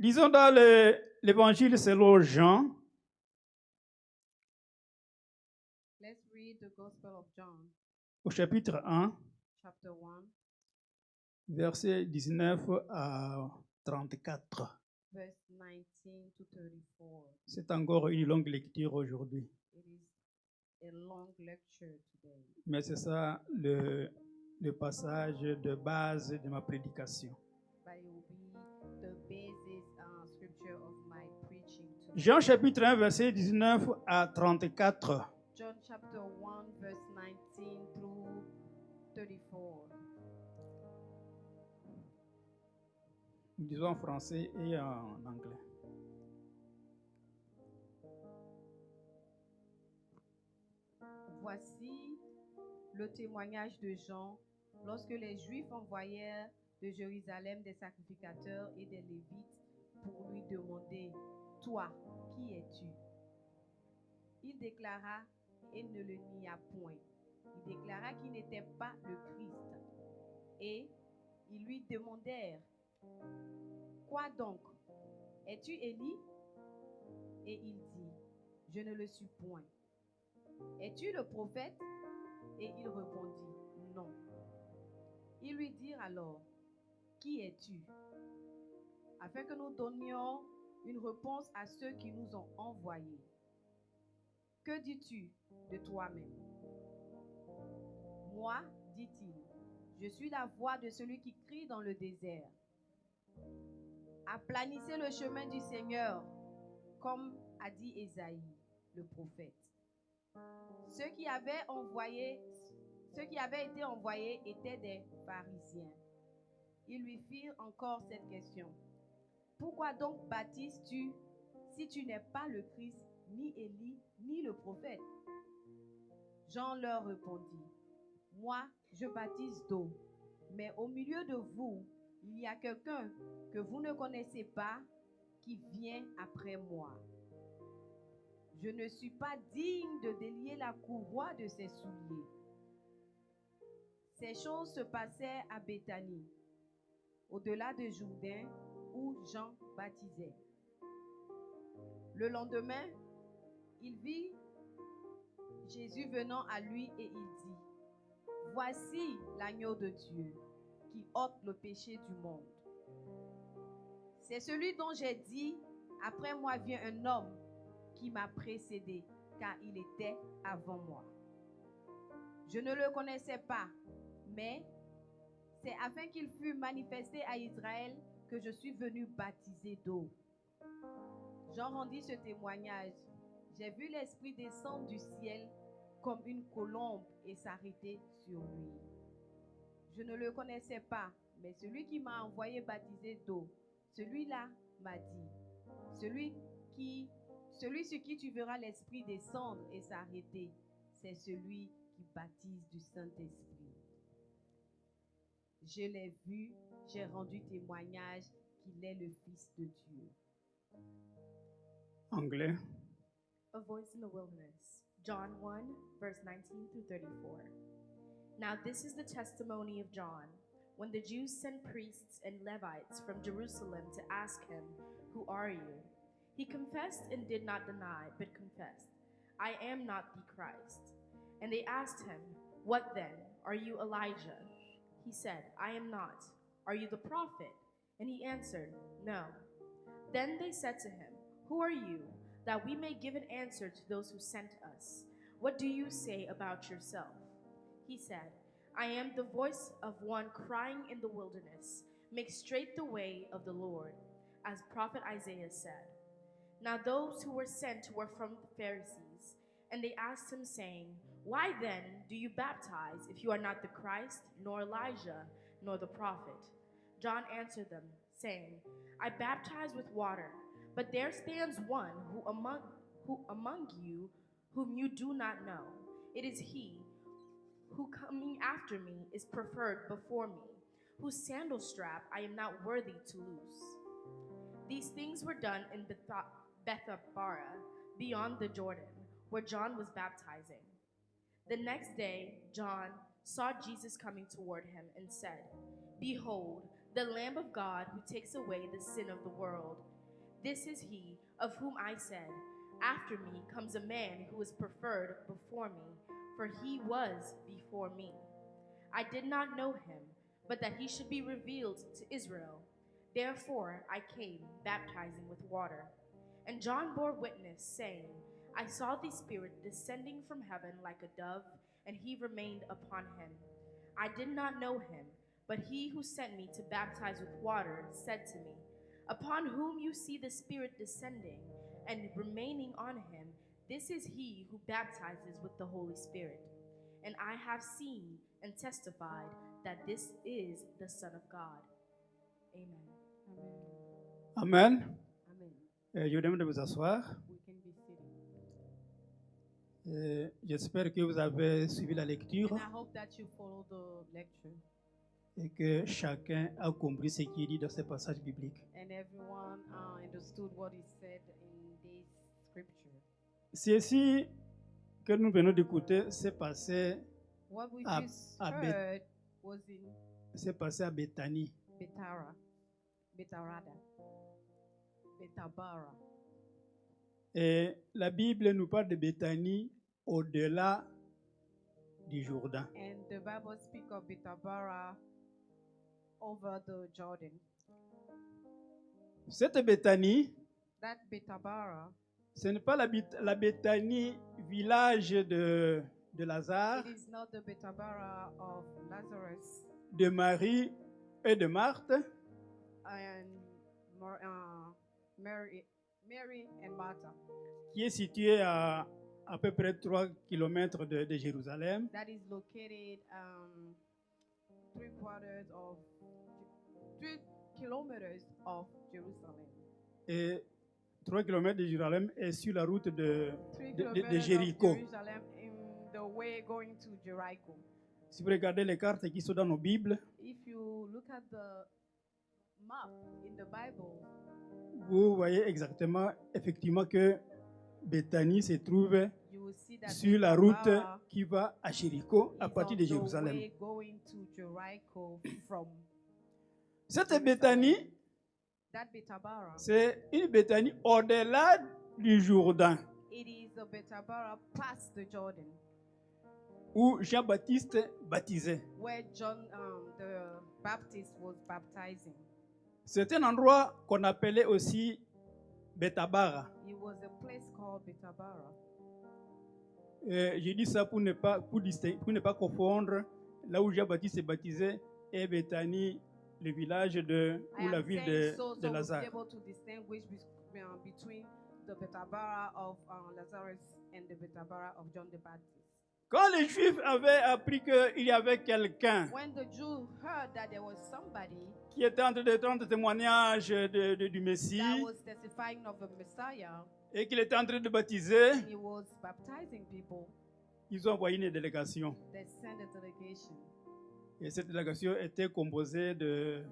Lisons dans l'évangile selon Jean, Let's read the Gospel of John, au chapitre 1, chapter 1, versets 19 à 34. verse 19 to 34. C'est encore une longue lecture aujourd'hui, It is a long lecture today, mais c'est ça le passage de base de ma prédication. but it will be the basis scripture of my preaching today. Jean chapitre 1, verset 19 à 34. John chapter 1, verse 19 through 34. Nous disons en français et en anglais. Voici le témoignage de Jean lorsque les Juifs envoyèrent de Jérusalem des sacrificateurs et des Lévites pour lui demander, « Toi, qui es-tu » Il déclara et ne le nia point. Il déclara qu'il n'était pas le Christ. Et ils lui demandèrent, « Quoi donc? Es-tu Élie » Et il dit, « Je ne le suis point. » « Es-tu le prophète » Et il répondit, « Non. » Ils lui dirent alors, « Qui es-tu » afin que nous donnions une réponse à ceux qui nous ont envoyés. « Que dis-tu de toi-même » Moi, dit-il, je suis la voix de celui qui crie dans le désert. Aplanissez le chemin du Seigneur, comme a dit Ésaïe, le prophète. Ceux qui avaient été envoyés étaient des pharisiens. Ils lui firent encore cette question. Pourquoi donc baptises-tu si tu n'es pas le Christ, ni Élie, ni le prophète? Jean leur répondit, moi, je baptise d'eau, mais au milieu de vous, il y a quelqu'un que vous ne connaissez pas qui vient après moi. Je ne suis pas digne de délier la courroie de ses souliers. Ces choses se passaient à Béthanie, au-delà de Jourdain, où Jean baptisait. Le lendemain, il vit Jésus venant à lui et il dit, « Voici l'agneau de Dieu qui ôte le péché du monde. C'est celui dont j'ai dit, après moi vient un homme qui m'a précédé, car il était avant moi. Je ne le connaissais pas, mais c'est afin qu'il fût manifesté à Israël que je suis venu baptiser d'eau. » Jean rendit ce témoignage. J'ai vu l'Esprit descendre du ciel comme une colombe et s'arrêter sur lui. Je ne le connaissais pas, mais celui qui m'a envoyé baptiser d'eau, celui-là m'a dit, celui sur qui tu verras l'Esprit descendre et s'arrêter, c'est celui qui baptise du Saint-Esprit. Je l'ai vu, j'ai rendu témoignage qu'il est le Fils de Dieu. Anglais. A voice in the wilderness. John 1, verse 19 through 34. Now this is the testimony of John, when the Jews sent priests and Levites from Jerusalem to ask him, "Who are you?" He confessed and did not deny, but confessed, "I am not the Christ." And they asked him, "What then? Are you Elijah?" He said, "I am not." "Are you the prophet?" And he answered, "No." Then they said to him, "Who are you, that we may give an answer to those who sent us? What do you say about yourself?" He said, "I am the voice of one crying in the wilderness, make straight the way of the Lord, as prophet Isaiah said." Now those who were sent were from the Pharisees, and they asked him, saying, "Why then do you baptize if you are not the Christ, nor Elijah, nor the prophet?" John answered them, saying, "I baptize with water, but there stands one who among you whom you do not know. It is he who coming after me is preferred before me, whose sandal strap I am not worthy to loose." These things were done in Bethabara, beyond the Jordan, where John was baptizing. The next day, John saw Jesus coming toward him and said, "Behold, the Lamb of God who takes away the sin of the world. This is he of whom I said, after me comes a man who is preferred before me, for he was before me. I did not know him, but that he should be revealed to Israel. Therefore I came baptizing with water. And John bore witness, saying, I saw the Spirit descending from heaven like a dove, and he remained upon him. I did not know him, but he who sent me to baptize with water said to me, upon whom you see the Spirit descending and remaining on him, this is he who baptizes with the Holy Spirit. And I have seen and testified that this is the Son of God. Amen. Amen. Amen. Je vous demande de vous asseoir. We can be seated. J'espère que vous avez suivi la lecture And I hope that you follow the lecture et que chacun a compris ce qui est dit dans ce passage biblique. and everyone understood what is said in this scripture. Ceci que nous venons d'écouter s'est passé What we à- just à heard was in s'est passé à Béthanie. Betarada. Betabara. Et la Bible nous parle de Béthanie au-delà du Jourdain. And the Bible speaks of Betabara over the Jordan. Cette Béthanie, That Betabara, ce n'est pas la Béthanie, village de Lazare, it is not the Betabara of Lazarus de Marie et de Marthe, and Mary and Martha. qui est située à peu près 3 km de Jérusalem. That is located 3 kilometers of Jerusalem. Et 3 km de Jérusalem est sur la route de 3 de kilometers Jéricho. of Jerusalem in the way going to Jericho. Si vous regardez les cartes qui sont dans nos Bibles, If you look at the map in the Bible, vous voyez exactement, effectivement, que Béthanie se trouve you will see that sur la route Betabara qui va à Jéricho à is partir on de the Jérusalem. way going to Jericho from Cette Béthanie, that Betabara. c'est une Béthanie au-delà du Jourdain, It is the Betabara past the Jordan, où Jean-Baptiste baptisait. where John the Baptist was baptizing. C'est un endroit qu'on appelait aussi Bétabara. It was a place called Betabara. Je dis ça pour ne pas confondre là où Jean-Baptiste est baptisé et Béthanie, le village ou la ville de so we'll be Lazare. able to distinguish between the Betabara of Lazarus and the Betabara of John the Baptist. Quand les Juifs avaient appris qu'il y avait quelqu'un When the Jews heard that there was somebody qui était en train de rendre témoignage du Messie that was testifying of a Messiah et qu'il était en train de baptiser, and he was baptizing people, ils ont envoyé une délégation. they sent a delegation. Et cette délégation était composée de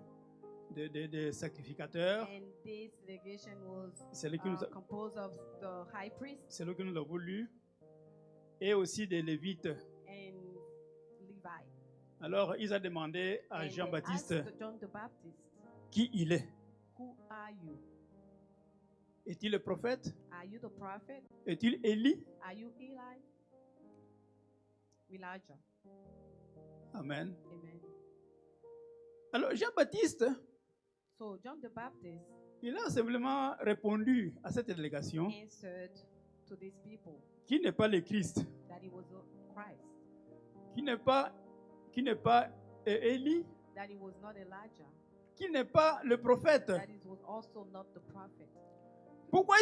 sacrificateurs. And this delegation was C'est lui qui nous a- composed of the high priest c'est lui qui nous l'avons lu, et aussi des Lévites. and Levi. Alors, ils ont demandé à And they Jean-Baptiste asked John the Baptist, qui il est. who are you? Est-il le prophète? Are you the prophet? Est-il Élie? Are you Eli? Elijah. Amen. Amen. Alors, Jean-Baptiste, So John the Baptist il a simplement répondu à cette délégation answered to these people qui n'est pas le Christ, that he was Christ, qui n'est pas Élie, that he was not Elijah, qui n'est pas le prophète. that he was also not the prophet. Pourquoi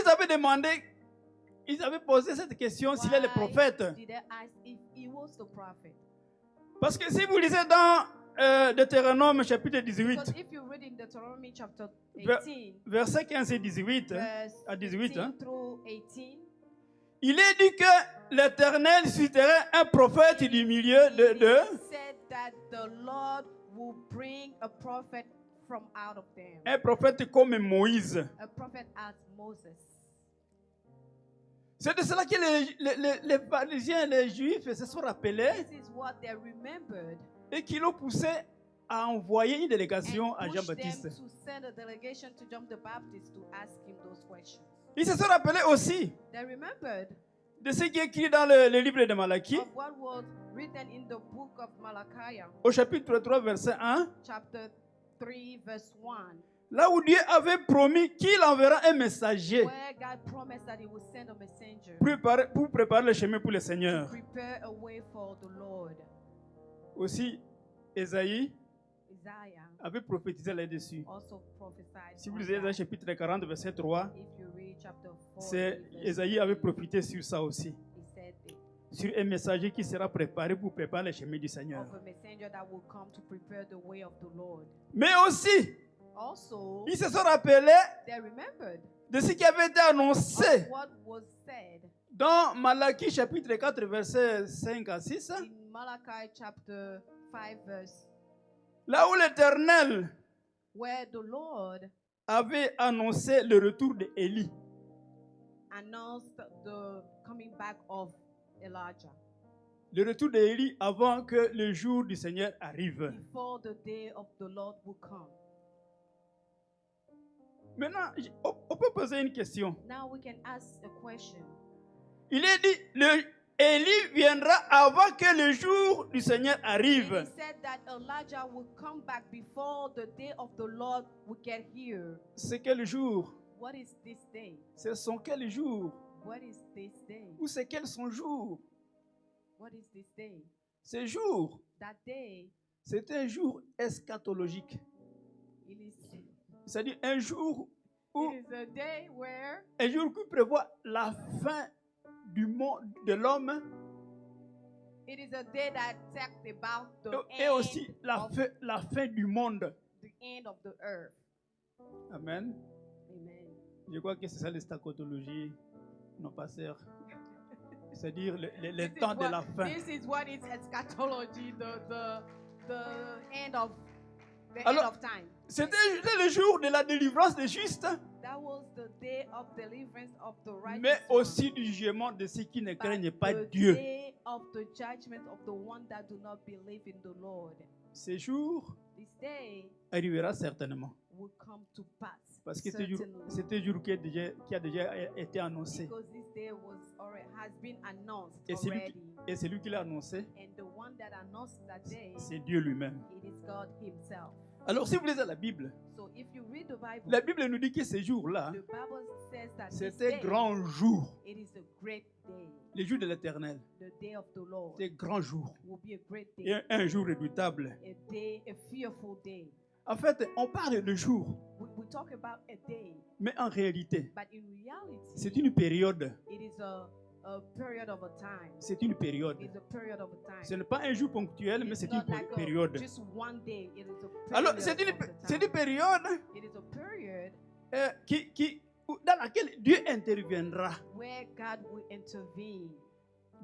ils avaient posé cette question s'il est le prophète? Did they ask if he was the prophet? Parce que si vous lisez dans Deutéronome chapitre 18, Because if you read in Deuteronomy chapter Ver- 18, verset 15 et 18, verse à 18, 15 hein, through 18, il est dit que l'Éternel susciterait un prophète du milieu it d'eux, said that the Lord will bring a prophet from out of them, un prophète comme Moïse. a prophet as Moses. C'est de cela que les pharisiens et les juifs se sont rappelés This is what they remembered, et qui l'ont poussé a envoyé une délégation à and pushed them Jean-Baptiste. to send a delegation to John the Baptist to ask him those questions. Ils se sont rappelés aussi They remembered de ce qui est écrit dans le livre de Malachie, of what was written in the book of Malachi, au chapitre 3, verset 1, chapter 3, verse 1, là où Dieu avait promis qu'il enverra un messager where God promised that he would send a messenger pour préparer le chemin pour le to Seigneur. prepare a way for the Lord. Aussi, Ésaïe Isaiah avait prophétisé là-dessus. also prophesied. Si vous on lisez that. Ésaïe chapitre 40, verset 3, If you read chapter 4, c'est Ésaïe avait prophétisé sur ça aussi. he said it, Sur un messager qui sera préparé pour préparer le chemin du Seigneur. of a messenger that will come to prepare the way of the Lord. Mais aussi, Also, ils se sont rappelés they remembered de ce qui avait été annoncé of what was said dans Malachie chapitre 4, versets 5 à 6, in Malachi chapter 5, verse, là où l'Éternel where the Lord avait annoncé le retour d'Élie. announced the coming back of Elijah Le retour d'Élie avant que le jour du Seigneur arrive. before the day of the Lord will come. Maintenant, on peut poser une question. Now we can ask a question. Il est dit, Élie viendra avant que le jour du Seigneur And arrive. he said that Elijah will come back before the day of the Lord will get here. C'est quel jour? What is this day? Ce sont quel jour? What is this day? Ou c'est quel son jour? What is this day? Ce jour, That day, c'est un jour eschatologique. it is, C'est-à-dire un jour où it is a day where un jour qui prévoit la fin du monde de l'homme it is a day that talks about the et aussi end la fin du monde. the end of the earth. Amen. Amen. Je crois que c'est ça l'eschatologie, non pas sœur. C'est-à-dire le This is temps de what- la fin. This is what is eschatology, the end of Alors, end of time. C'était le jour de la délivrance des justes, That was the day of deliverance of the righteous mais one, aussi du jugement de ceux qui ne but craignent pas the Dieu. day of the judgment of the one that do not believe in the Lord. Ce jour This day arrivera certainement. will come to pass. Parce que Certainly. c'est un jour qui a déjà été annoncé. Because this day has been announced Et already. celui qui l'a annoncé, And the one that announced that day, c'est Dieu lui-même. it is God Himself. Alors si vous lisez la Bible, So if you read the Bible, la Bible nous dit que ce jour-là, the Bible says that this c'est un day, grand jour. it is a great day. Le jour de l'Éternel, The day of the Lord c'est un grand jour. will be a great Et day. un jour redoutable. A fearful day. En fait, on parle de jour, We talk about a day, mais en réalité, but in reality, c'est une période. it is a period of a time. C'est une période. It is a period of a time. Ce n'est pas un jour ponctuel, mais It's c'est une not like période. just one day. It is a period Alors, of c'est the une time. période It is a period dans laquelle Dieu interviendra where God will intervene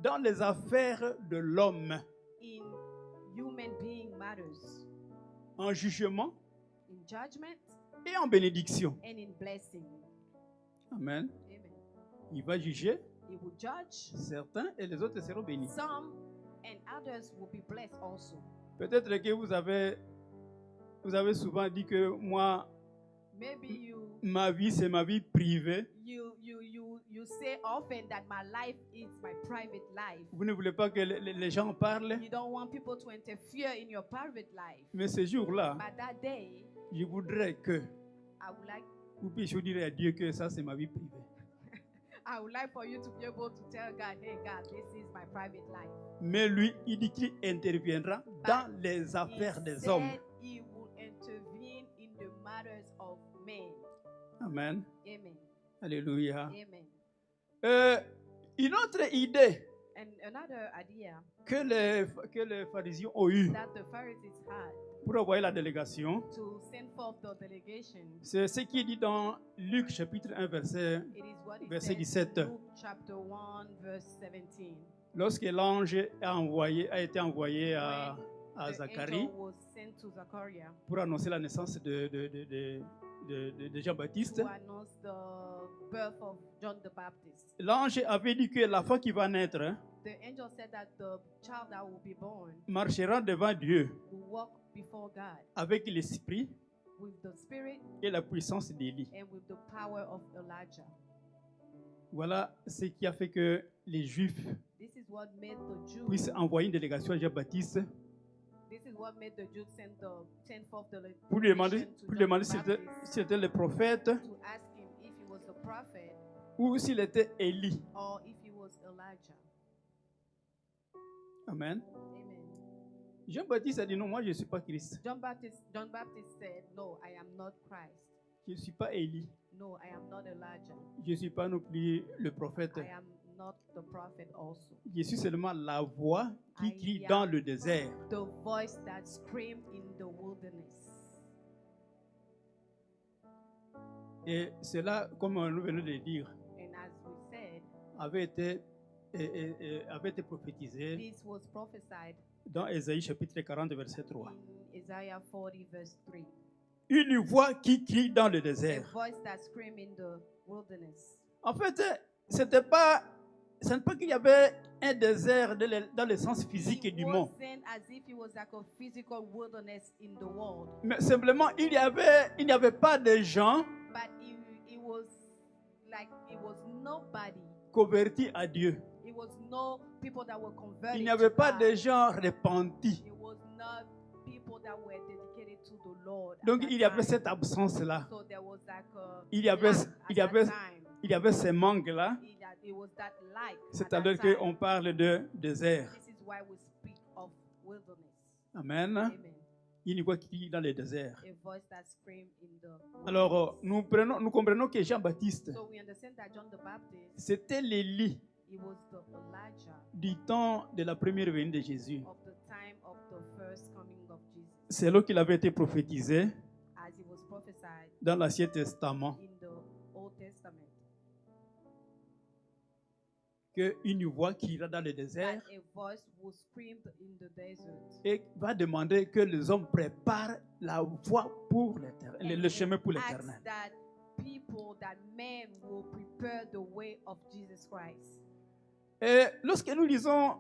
dans les affaires de l'homme in human being matters, en jugement in judgment et en bénédiction. and in blessing. Amen. Amen. Il va juger He will judge certains et les autres seront bénis. some, and others will be blessed also. Peut-être que vous avez souvent dit que moi, Maybe ma vie, c'est ma vie privée. you say often that my life is my private life. Vous ne voulez pas que les gens parlent. You don't want people to interfere in your private life. Mais ce jour-là, But that day, je voudrais que I would like vous puissiez dire à Dieu que ça, c'est ma vie privée. for you to be able to tell God, hey God, this is my private life. Mais lui, il dit qu'il interviendra dans les affaires He des said hommes. he will intervene in the matters of men. Amen. Amen. Alléluia. Amen. Une autre idée And another idea que les pharisiens ont eue that the Pharisees had pour envoyer la délégation, to send forth the delegation, c'est ce qui est dit dans Luc chapitre 1, verset. it is what it Verset says 17. in Luke chapter 1, verse 17. Lorsque l'ange a été envoyé à The Zacharie angel was sent to Zachariah pour annoncer la naissance de Jean-Baptiste, to announce the birth of John the Baptist. l'ange avait dit que la femme qui va naître The angel said that the child that will be born marchera devant Dieu will walk before God avec l'esprit with the spirit et la puissance d'Élie. and with the power of Elijah. Voilà ce qui a fait que les Juifs This is what made the Jews. puissent envoyer une délégation à Jean-Baptiste This is what made the Jews send forth the pour lui demander, delegation to pour lui John demander the si c'était, Baptist si c'était le prophète to ask him if he was the prophet ou s'il était Élie. or if he was Elijah. Amen. Amen. Jean-Baptiste a dit non, moi je ne suis pas Christ. John Baptist said, "No, I am not Christ. Je ne suis pas Élie. No, I am not Elijah. Je ne suis pas non plus le prophète. I am not the prophet also. Je suis seulement la voix qui I crie am dans le désert. The voice that screamed in the wilderness." Et cela, comme nous venons de le dire, And as we said, avait été prophétisé this was prophesied dans Ésaïe chapitre 40, verset 3. in Isaiah 40 verse 3. Une voix qui crie dans le A désert. voice that screamed in the wilderness. En fait, ce n'est pas qu'il y avait un désert dans le sens physique It du mot. wasn't as if it was like a physical wilderness in the world, Mais simplement, il n'y avait pas de gens but it was like it was nobody. convertis à Dieu. It was no people that were converted. Il n'y avait to pas God. de gens repentis. It was not people that were dedicated to the Lord. at Donc that il y avait time. cette absence-là. So there was like a Il y avait- lack at il y avait- that time. Il y avait ce manque-là. It was that lack. at C'est-à-dire that time. qu'on parle de désert. This is why we speak of wilderness. Amen. Amen. Une voix qui crie dans le désert. A voice that screamed in the Alors, wilderness. nous comprenons que Jean-Baptiste, So we understand that John the Baptist, c'était l'Élie he was the Elijah du temps de la première venue de Jésus. of the time of the first coming of Jesus, C'est là qu'il avait été prophétisé as it was prophesied dans l'Ancien Testament in the Old Testament, qu'une voix qui ira dans le that désert a voice was screamed in the desert et va demander que les hommes préparent la voie pour l'éternel, le chemin pour asks l'éternel. that people, that men will prepare the way of Jesus Christ. Et lorsque nous lisons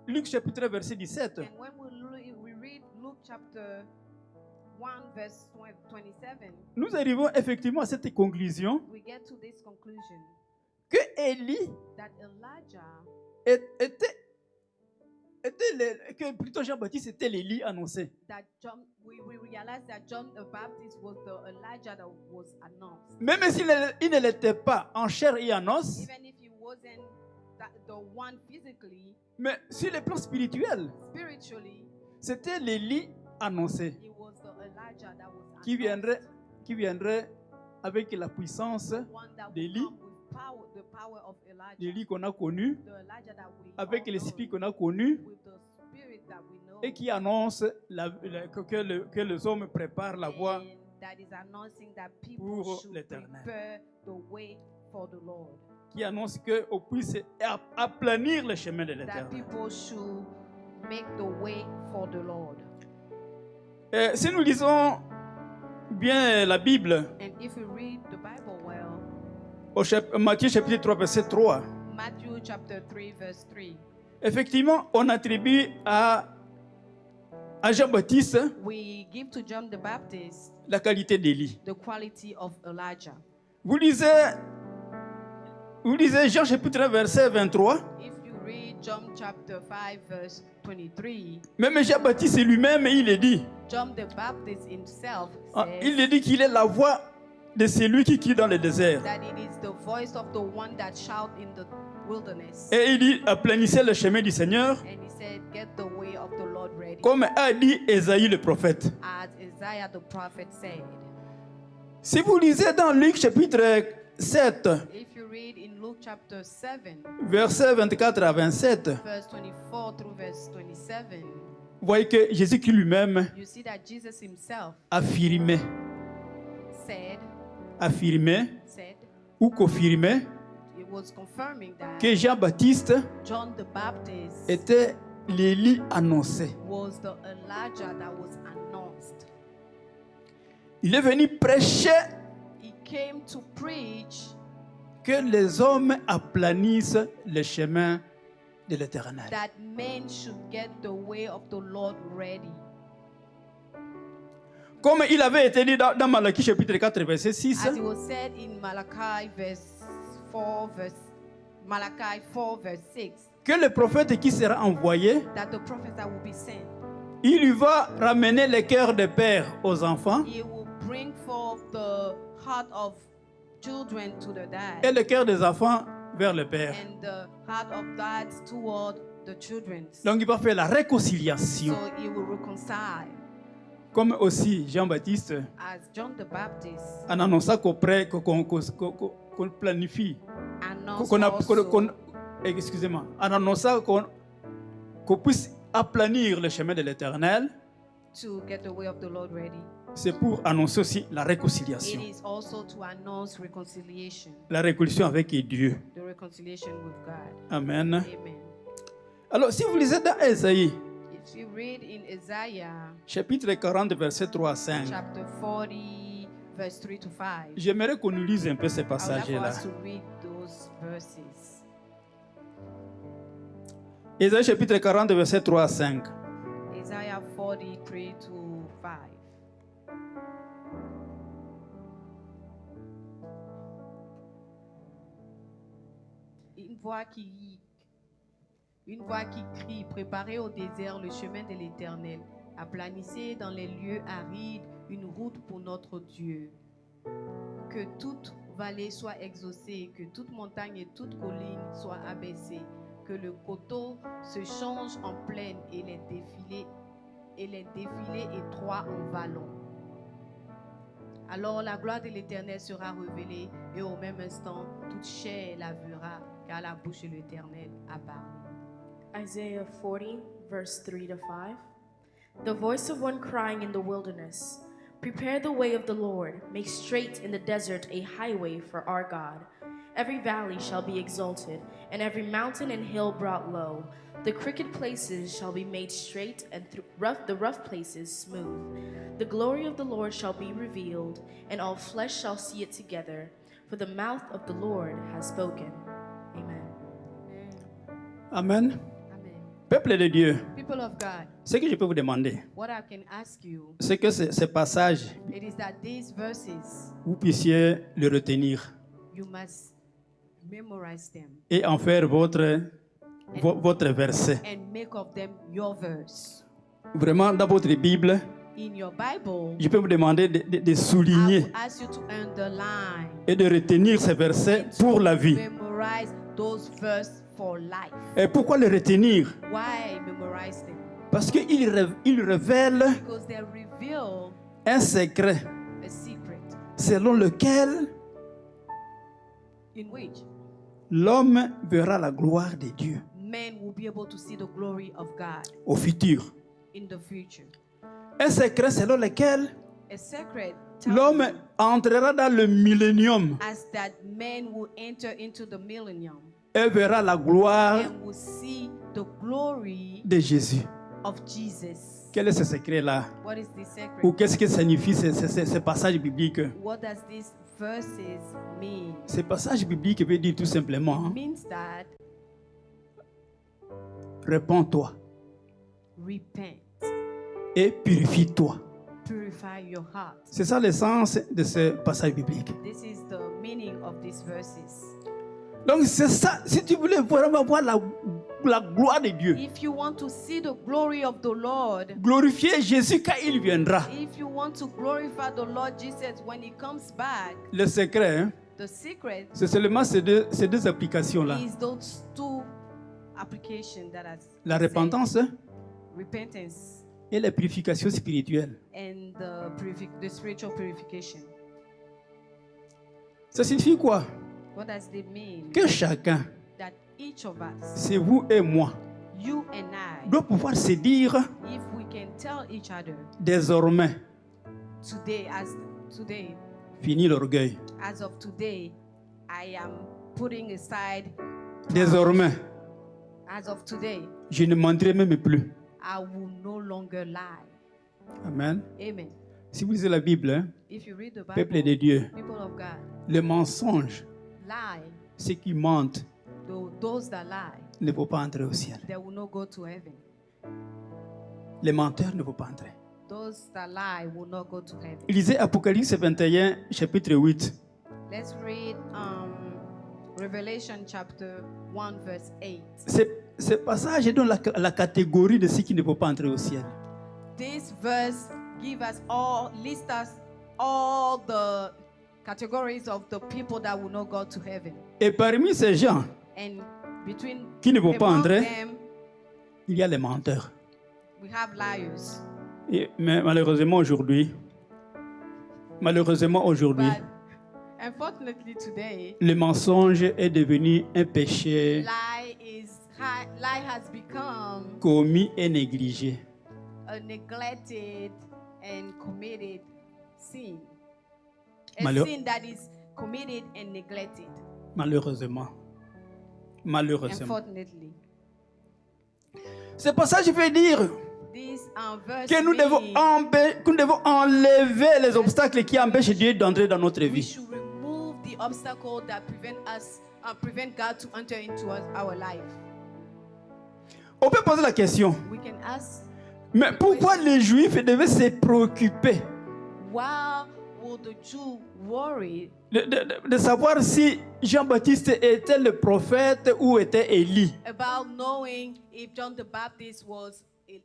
Luc chapitre verset 17, And when we read Luke chapter 1 verse 27, nous arrivons effectivement à cette conclusion we get to this conclusion que Élie that Elijah, que plutôt Jean-Baptiste était l'Élie annoncé. that John, we realize that John the Baptist was the Elijah that was announced. Même s'il ne l'était pas en chair et en os, Even if he wasn't the one physically, mais sur le plan spirituel, spiritually, c'était l'Élie annoncé he was the Elijah that was qui announced. viendrait avec la puissance One that d'Élie, will come with power, the power of Elijah. l'Élie qu'on a connu, The Elijah that we avec all l'esprit know, qu'on a connu, with the spirit that we know, et qui annonce que les hommes préparent la voie and that is announcing that people pour should l'éternel. prepare the way for the Lord. qui annonce qu'on puisse aplanir le chemin de That l'éternel. people should make the way for the Lord. Si nous lisons bien la Bible, And if you read the Bible well, au Matthieu chapitre 3, verset 3, Matthew chapter 3 verse 3, effectivement, on attribue à Jean-Baptiste we give to John the Baptist la qualité d'Élie. the quality of Elijah. Vous lisez Jean chapitre 1, verset 23, If you read John chapter 5 verse 23, même Jean-Baptiste lui-même, il le dit. John the Baptist himself Il le says dit qu'il est la voix de celui qui crie dans le désert. that it is the voice of the one that shout in the wilderness. Et il dit, aplanissez le chemin du Seigneur, And he said, get the way of the Lord ready, comme a dit Ésaïe le prophète. as Isaiah the prophet said. Si vous lisez dans Luc chapitre 7, If you read in Luke chapter 7, versets 24 à 27, verse 24 through verse 27, vous voyez que Jésus-Christ lui-même you see that Jesus himself affirmait said, ou confirmait he was confirming that que Jean-Baptiste John the Baptist était l'Élie annoncé. was the Elijah that was announced. Il est venu prêcher He came to preach que les hommes aplanissent le chemin de l'éternel. that men should get the way of the Lord ready. Comme il avait été dit dans Malachie chapitre 4 verset 6, As it was said in Malachi 4 verse 6, que le prophète qui sera envoyé, that the prophet that will be sent, il lui va ramener les cœurs des pères aux enfants he will bring forth the heart of children to the et dad, le cœur des enfants vers le père. and the heart of dads toward the children. Donc il va faire la réconciliation. So he will reconcile. Comme aussi Jean-Baptiste As John the Baptist en annonçant qu'on planifie, announced excusez-moi, en annonçant qu'on puisse aplanir le chemin de l'Éternel, to get the way of the Lord ready. c'est pour annoncer aussi la It réconciliation. is also to announce reconciliation, La réconciliation avec Dieu. the reconciliation with God. Amen. Amen. Alors, si vous lisez dans Ésaïe, If you read in Isaiah chapitre 40, versets 3 à 5, chapter 40, verse 3 to 5, j'aimerais qu'on nous lise un peu ces I would like for passages-là. us to read those verses. Ésaïe chapitre 40, versets 3 à 5. Isaiah 43 to 5. Une voix qui crie, préparez au désert le chemin de l'Éternel, aplanissez dans les lieux arides une route pour notre Dieu. Que toute vallée soit exaucée, que toute montagne et toute colline soient abaissées, que le coteau se change en plaine et les défilés étroits en vallons. Alors la gloire de l'Éternel sera révélée et au même instant, toute chair la verra, car la bouche de l'Éternel a parlé. Isaiah 40, verse 3 to 5. The voice of one crying in the wilderness, prepare the way of the Lord, make straight in the desert a highway for our God. Every valley shall be exalted, and every mountain and hill brought low. The crooked places shall be made straight, and the rough places smooth. The glory of the Lord shall be revealed, and all flesh shall see it together, for the mouth of the Lord has spoken. Amen. Amen. Amen. Peuple de Dieu, People of God, ce que je peux vous demander, what I can ask you, c'est que ces passages, it is that these verses, vous puissiez les retenir you must memorize them et en faire votre verset. and make of them your verse. Vraiment, dans votre Bible, In your Bible, je peux vous demander de I souligner will ask you to underline et de retenir ces versets pour la vie. memorize those verses for life. Et pourquoi les retenir? Why memorize them? Parce qu'ils révèlent Because they reveal un secret a secret selon lequel in which l'homme verra la gloire de Dieu men will be able to see the glory of God au futur. in the future. Un secret selon lequel A secret l'homme entrera dans le millénium as that men will enter into the millennium et verra la gloire and will see the glory de Jésus. of Jesus. Quel est ce secret-là? What is this secret? Ou qu'est-ce que signifie ce passage biblique? What does these verses mean? Ce passage biblique veut dire tout simplement, It means that répands-toi repent, et purifie-toi. purify your heart. C'est ça l'essence de ce passage biblique. This is the meaning of these verses. Donc c'est ça, si tu voulais vraiment voir la gloire de Dieu, If you want to see the glory of the Lord, glorifier Jésus quand il viendra. if you want to glorify the Lord Jesus when he comes back, Le secret, hein, the secret c'est seulement ces deux applications-là. is those two applications that has La said, repentance repentance et la purification spirituelle. and the spiritual purification. Ça signifie quoi? What does it mean? Que chacun, That each of us, c'est vous et moi, you and I, doit pouvoir se dire if we can tell each other désormais, today, fini l'orgueil. as of today, I am putting aside, Désormais, as of today, je ne mentirai même plus. I will no longer lie. Amen. Amen. Si vous lisez la Bible, hein, If you read the peuple de Bible, Dieu, people of God, le mensonge, lie, ceux qui mentent, those that lie, ne vont pas entrer au ciel. they will not go to heaven. Les menteurs ne vont pas entrer. those that lie will not go to heaven. Lisez Apocalypse 21, chapitre 8. Let's read Revelation chapter 1 verse 8. Ce passage donne la catégorie de ceux qui ne vont pas entrer au ciel. This verse lists us all the categories of the people that will not go to heaven. Et parmi ces gens And between qui ne vont pas among entrer, them, il y a les menteurs. we have liars. Mais malheureusement aujourd'hui, But unfortunately today, le mensonge est devenu un péché lie has become commis et négligé. a neglected and committed sin. A Malheur- sin that is committed and neglected. Malheureusement. Unfortunately. Ce passage veut dire This verse que nous devons, means que nous devons enlever les obstacles qui empêchent Dieu d'entrer dans notre we vie. should remove the obstacle that prevent God to enter into our life. On peut poser la question, We can ask, mais pourquoi les Juifs devaient se préoccuper why would the Jew worry de savoir si Jean-Baptiste était le prophète ou était Élie? about knowing if John the Baptist was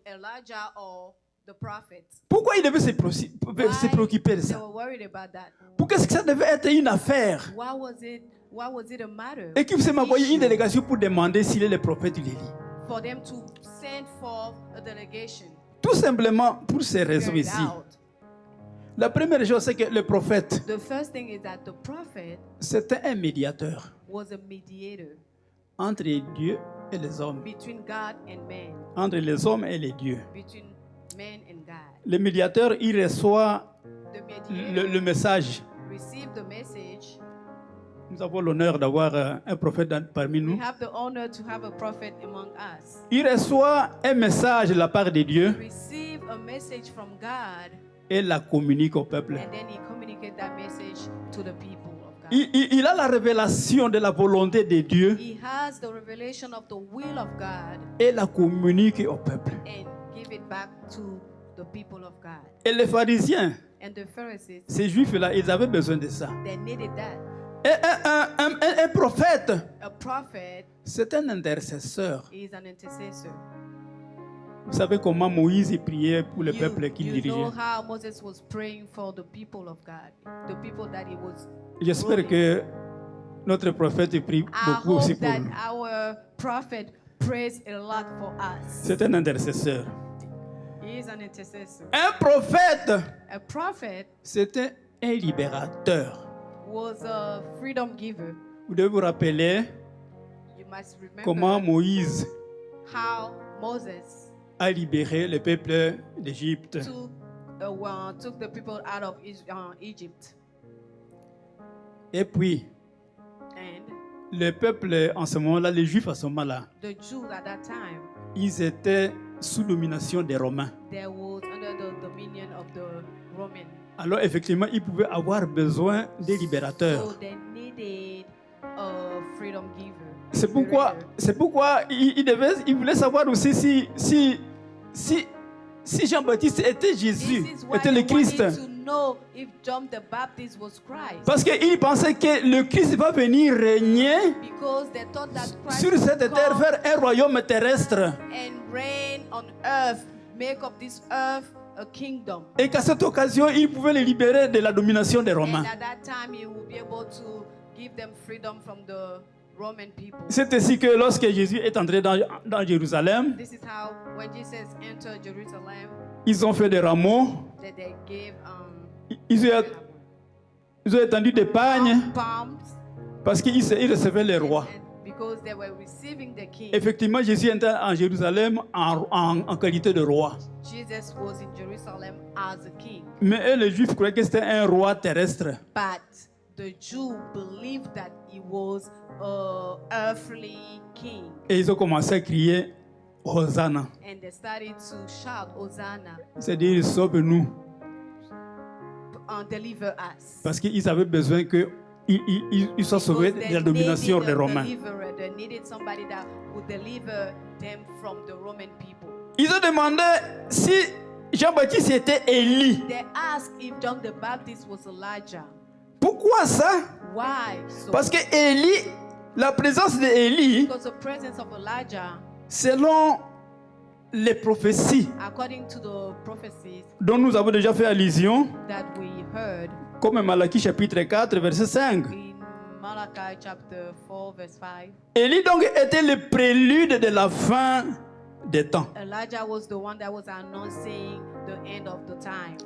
Elijah or the prophet? Pourquoi ils devaient se préoccuper de They ça? were worried about that. Pourquoi est-ce que ça devait être une affaire? Why was it a matter? Et qu'ils s'est envoyé une Issue délégation pour demander s'il est le prophète ou l'Élie. for them to send forth a delegation. Tout simplement pour ces to raisons carry it ici. out. La première chose, c'est que le prophète, The first thing is that the prophet c'était un médiateur was a mediator entre Dieu et les hommes, between God and man, entre les hommes et les dieux. between man and God. Le médiateur, il reçoit The mediator le message. received the message. Nous avons l'honneur d'avoir un prophète parmi We nous. have the honor to have a prophet among us. Il reçoit un message de la part de Dieu Receive a message from God, et la communique au peuple. and then he communicated that message to the people of God. Il a la révélation de la volonté de Dieu He has the revelation of the will of God et la communique au peuple. and give it back to the people of God. Et les pharisiens, And the Pharisees, ces juifs-là, ils avaient besoin de ça. they needed that. Et un prophète, A prophet c'est un intercesseur. is an intercessor. Vous savez comment Moïse priait pour le peuple qu'il You know dirigeait. how Moses was praying for the people of God, the people that he was. J'espère que notre prophète prie I beaucoup aussi hope pour that nous. our prophet prays a lot for us. C'est un intercesseur. He is an intercessor. Un prophète, A prophet c'était un libérateur. was a freedom giver. Vous devez vous rappeler You must remember comment Moïse how Moses a libéré le peuple d'Égypte. took the people out of Egypt. Et puis, And le peuple en ce moment-là, les Juifs à ce moment-là, the Jews at that time, ils étaient sous domination des Romains. they was under the dominion of the Roman. Alors effectivement, ils pouvaient avoir besoin des libérateurs. So they needed a freedom giver. C'est pourquoi ils voulaient savoir aussi si Jean-Baptiste était Jésus, This is why était le they Christ. wanted to know if John the Baptist was Christ. Parce qu'ils pensaient que le Christ va venir régner Because they thought that Christ sur would cette terre, come faire un royaume terrestre. and reign on earth, make of this earth a kingdom. Et qu'à cette occasion, ils pouvaient les libérer de la domination des Romains. And at that time, he will be able to give them freedom from the Roman people. C'est ainsi que lorsque Jésus est entré dans Jérusalem, This is how, when Jesus entered Jerusalem, ils ont fait des rameaux, that they gave ils ont étendu des pagnes palms parce qu'ils recevaient les rois. and because they were receiving the king. Effectivement, Jésus était en Jérusalem en qualité de roi. Jesus was in Jerusalem as a king, Mais eux, les Juifs croyaient que c'était un roi terrestre. but the Jew believed that he was a earthly king, Et ils ont commencé à crier Hosanna. and they started to shout, Hosanna, C'est-à-dire, sauve-nous. deliver us. Parce qu'ils avaient besoin qu'ils soient sauvés Because de la domination des Romains. They needed somebody that would deliver them from the Roman people. Ils ont demandé si Jean-Baptiste était Élie. They asked if John the Baptist was Elijah. Pourquoi ça? Why so? Parce que Élie, la présence d'Élie, Because the presence of Elijah, selon les prophéties according to the prophecies dont nous avons déjà fait allusion, that we heard comme Malachie chapitre 4, verset 5. in Malachi chapter 4, verse 5, Élie donc était le prélude de la fin des temps. Elijah was the one that was announcing the end of the time.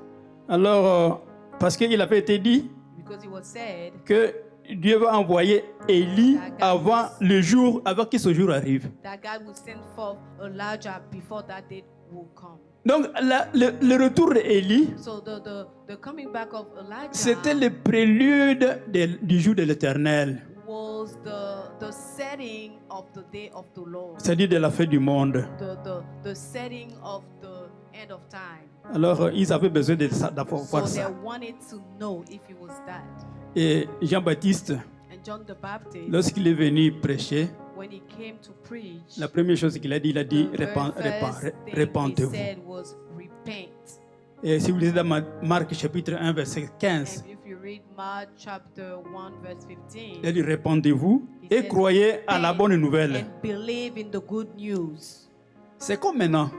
Alors, parce qu'il avait été dit Because it was said que Dieu va envoyer Élie avant que ce jour arrive. that God would send forth Elijah before that day will come. Donc, le retour d'Élie, So the coming back of Elijah c'était le prélude du jour de l'Éternel, was the setting of the day of the Lord, c'est-à-dire de la fin du monde. the setting of the end of time. Alors, ils avaient besoin d'avoir So they ça. wanted to know if he was that. Et Jean-Baptiste, And John the Baptist, lorsqu'il est venu prêcher, when he came to preach, la première chose qu'il a dit, the very first thing he répandez-vous. said was repent. Et si vous lisez dans Marc chapitre 1, verset 15, And if you read Mark chapter 1 verse 15, il a dit répandez-vous he et said, croyez à la bonne nouvelle. and believe in the good news. C'est comme maintenant.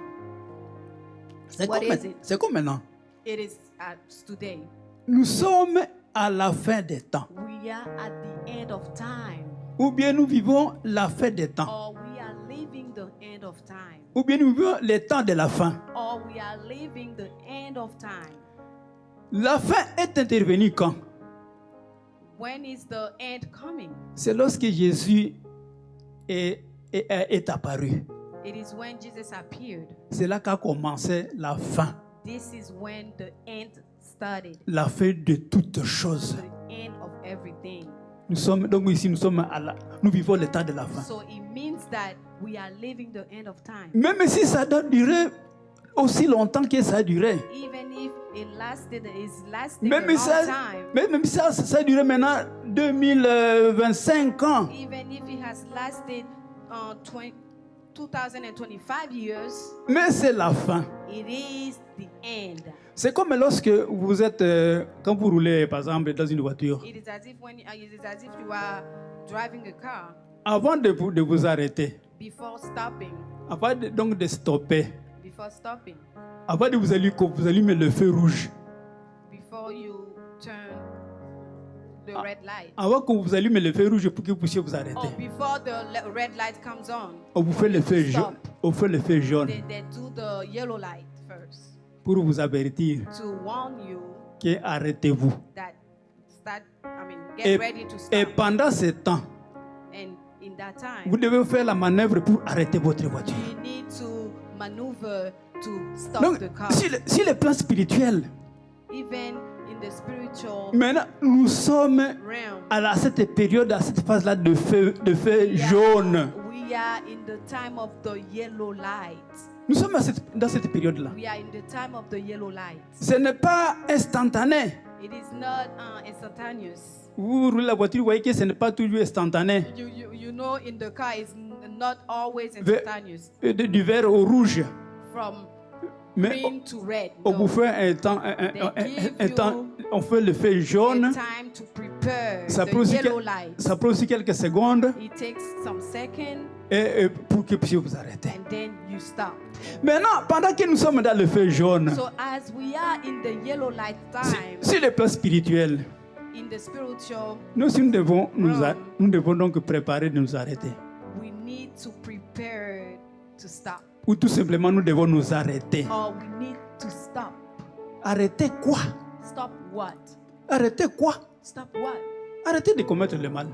What is it? C'est comme maintenant. It is at today. Nous sommes à la fin des temps. We are at the end of time, Ou bien nous vivons la fin des temps. or we are living the end of time, Ou bien nous vivons les temps de la fin. or we are living the end of time. La fin est intervenue quand? When is the end coming? C'est lorsque Jésus est apparu. It is when Jesus appeared. C'est là qu'a commencé la fin. This is when the end started, La fin de toutes choses. the end of everything. Donc ici, nous vivons le temps de la fin. So it means that we are living the end of time. Même si ça doit durer aussi longtemps que ça a duré. Even if it is lasting Même a long ça, time, même si ça a duré maintenant 2025 ans. even if it has lasted 2025 years, Mais c'est la fin. it is the end. C'est comme lorsque vous êtes, quand vous roulez par exemple dans une voiture, It is as if you are driving a car, avant de vous arrêter, before stopping, donc de stopper, avant de vous allumer le feu rouge, before you turn the red light, avant qu'on vous allume le feu rouge pour que vous puissiez vous arrêter, or before the red light comes on, on vous fait le feu stop. jaune, on fait le feu jaune They do the yellow light first pour vous avertir to warn you que arrêtez-vous. that Et, get ready to et stop. pendant ce temps, And in that time, vous devez faire la manœuvre pour arrêter votre voiture. you need to maneuver to stop Donc, the car. sur le plan spirituel, Even in the spiritual maintenant, nous sommes realm, à cette période, à cette phase-là de feu we jaune. are in the time of the yellow light. Nous sommes dans cette période-là. We are in the time of the yellow light. Ce n'est pas instantané. It is not instantaneous. Vous roulez la voiture, vous voyez que ce n'est pas toujours instantané. You know, in the car, it's not always instantaneous. Du vert au rouge. From Mais green to red. on No. vous fait un temps, on fait le feu jaune. A time to prepare Ça the prend aussi, yellow light. ça prend aussi quelques secondes It takes some seconds, et pour que vous puissiez vous arrêter. and then you stop. Maintenant, pendant que nous sommes dans le feu jaune, So as we are in the yellow light time, sur le plan spirituel, in the spiritual, nous devons donc préparer de nous arrêter. we need to prepare to stop. Ou tout simplement, nous devons nous arrêter. Or we need to stop. Arrêter quoi? Stop what? Arrêter quoi? Stop what? Arrêter de commettre le mal.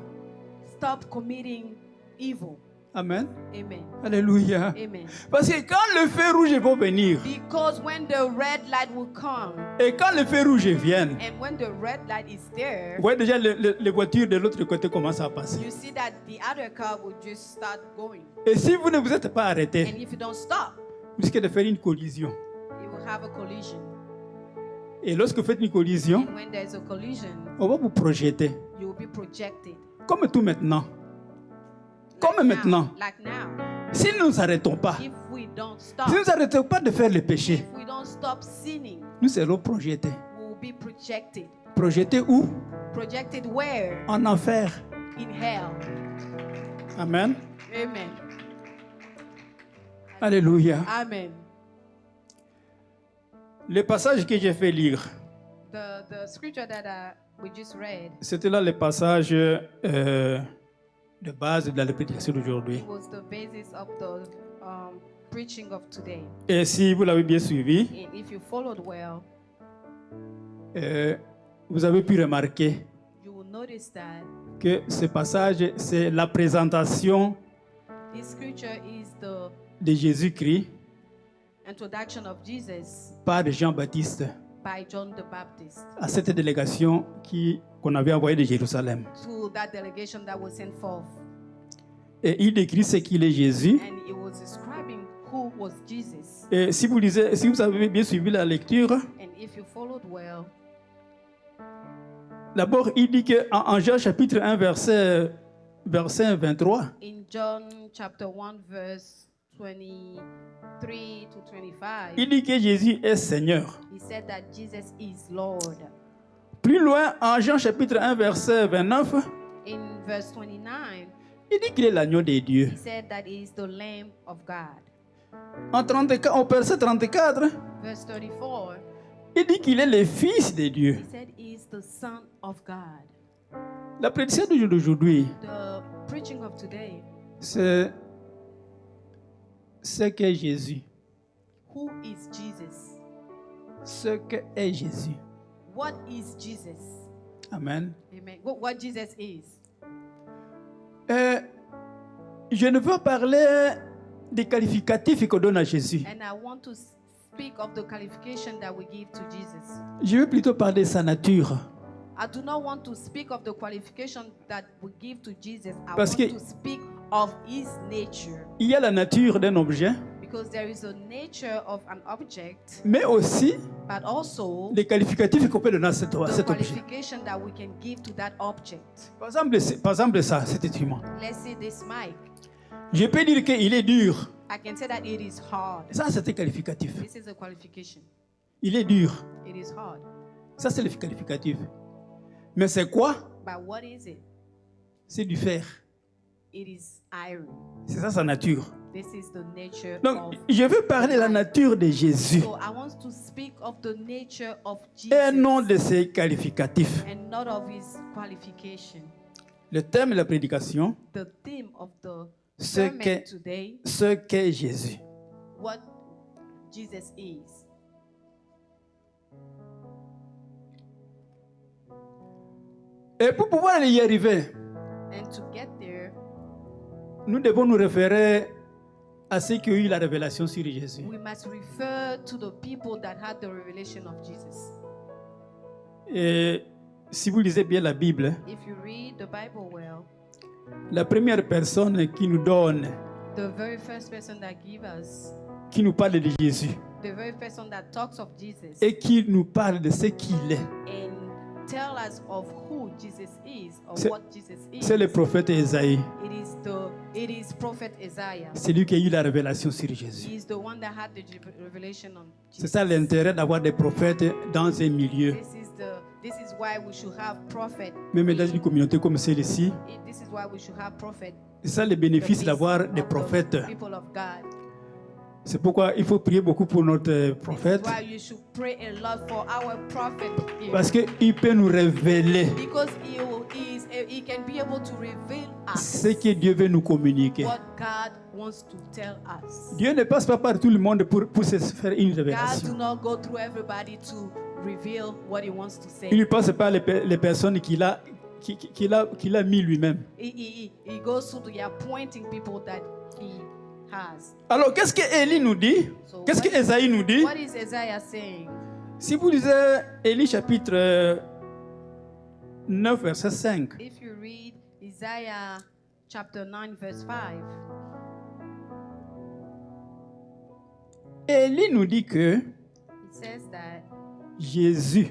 Stop committing evil. Amen. Amen. Alléluia. Amen. Parce que quand le feu rouge va venir, Because when the red light will come, et quand le feu rouge vient, and when the red light is there, vous voyez déjà les voitures de l'autre côté commencent à passer. you see that the other car will just start going. Et si vous ne vous êtes pas arrêté, And if you don't stop, vous risquez de faire une collision. you will have a collision. Et lorsque vous faites une collision, And when there's a collision, on va vous projeter. you will be projected. Comme tout maintenant. Comme maintenant. Like now. Si nous ne nous arrêtons pas, If we don't stop, Si nous n'arrêtons pas de faire le péché, if we don't stop sinning, nous serons projetés. we will be projected. Projetés où? Projected where? En enfer. In hell. Amen. Amen. Alléluia. Amen. Le passage que j'ai fait lire, The scripture that we just read, c'était là le passage de base de la prédication d'aujourd'hui. it was the basis of the preaching of today. Et si vous l'avez bien suivi, And if you followed well, vous avez pu remarquer you will notice that que ce passage, c'est la présentation this scripture is the de Jésus-Christ introduction of Jesus par Jean-Baptiste by John the Baptist à cette délégation qu'on avait envoyée de Jérusalem. to that delegation that was sent forth. Et il décrit ce qu'il est Jésus. And it was describing who was Jesus. Et si vous avez bien suivi la lecture, And if you followed well, d'abord il dit qu'en Jean chapitre 1 verset 23, in John chapter 1 verse 23 to 25, il dit que Jésus est Seigneur. he said that Jesus is Lord. Plus loin, en Jean chapitre 1 verset 29, In verse 29, il dit qu'il est l'agneau de Dieu. he said that he is the Lamb of God. Au verset 34, Verse 34, il dit qu'il est le Fils de Dieu. he said he is the Son of God. La prédication d'aujourd'hui, The preaching of today, c'est ce qu'est Jésus. who is Jesus? Ce qu'est Jésus. What is Jesus? Amen. Amen. What Jesus is. Je ne veux parler des qualificatifs qu'on donne à Jésus. And I want to speak of the qualification that we give to Jesus. Je veux plutôt parler de sa nature. I do not want to speak of the qualification that we give to Jesus. I Parce want que- to speak of his nature. Il y a la nature d'un objet, Because there is a nature of an object, mais aussi but also les qualificatifs qu'on peut donner à cet the objet. qualification that we can give to that object. Par exemple ça, cet instrument. Let's see this mic. Je peux dire qu'il est dur. I can say that it is hard. Ça, c'est un qualificatif. This is a qualification. Il est dur. It is hard. Ça, c'est le qualificatif. Mais c'est quoi? But what is it? C'est du fer. It is iron. C'est ça sa nature. This is the nature Donc, of. je veux parler de la nature de Jésus So I want to speak of the nature of Jesus et non de ses qualificatifs. and not of his qualification. Le thème de la prédication, The theme of the Ce sermon qu'est- today, ce qu'est Jésus. what Jesus is. Et pour pouvoir y arriver, And to get there, nous devons nous référer à ceux qui ont eu la révélation sur Jésus. we must refer to the people that had the revelation of Jesus. Et si vous lisez bien la Bible, If you read the Bible well, la première personne qui nous donne, the very first person that gives us, qui nous parle de Jésus the very person that talks of Jesus et qui nous parle de ce qu'il est, and tell us of who Jesus is or C'est- what Jesus is. c'est le prophète Ésaïe. It is Prophet Isaiah. C'est lui qui a eu la révélation sur Jésus. He is the one that had the revelation on C'est Jesus. ça l'intérêt d'avoir des prophètes dans un milieu, This is why we should have prophet. même dans une communauté comme celle-ci. This is why we should have prophet. C'est ça le bénéfice d'avoir des prophètes. People of God. C'est pourquoi il faut prier beaucoup pour notre prophète, This is why you should pray a lot for our prophet here. parce qu'il peut nous révéler Because he can be able to reveal us ce que Dieu veut nous communiquer. what God wants to tell us. Dieu ne passe pas par tout le monde pour se faire une God révélation. do not go through everybody to reveal what he wants to say. Il ne passe pas les personnes qu'il a mis lui-même. He goes through the appointing people that he has. Alors, qu'est-ce que Élie nous dit? Qu'est-ce que Ésaïe nous dit? What is Isaiah saying? Si vous lisez Élie chapitre 9, verset 5, If you read Isaiah chapter 9 verse 5, Élie nous dit que it says that Jésus,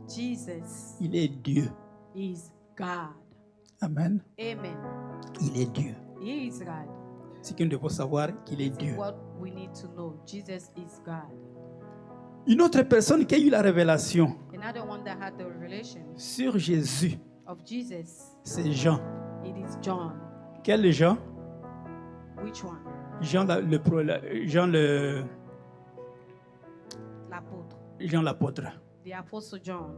Jesus il est Dieu. is God. Amen. Amen. Il est Dieu. He is God. ce que nous devons savoir qu'il est This Dieu. is what we need to know. Jesus is God. Une autre personne qui a eu la révélation Another one that had the revelation sur Jésus, of Jesus, c'est Jean. it is John. Quel Jean? Which one? Jean L'apôtre. Jean l'apôtre. The Apostle John.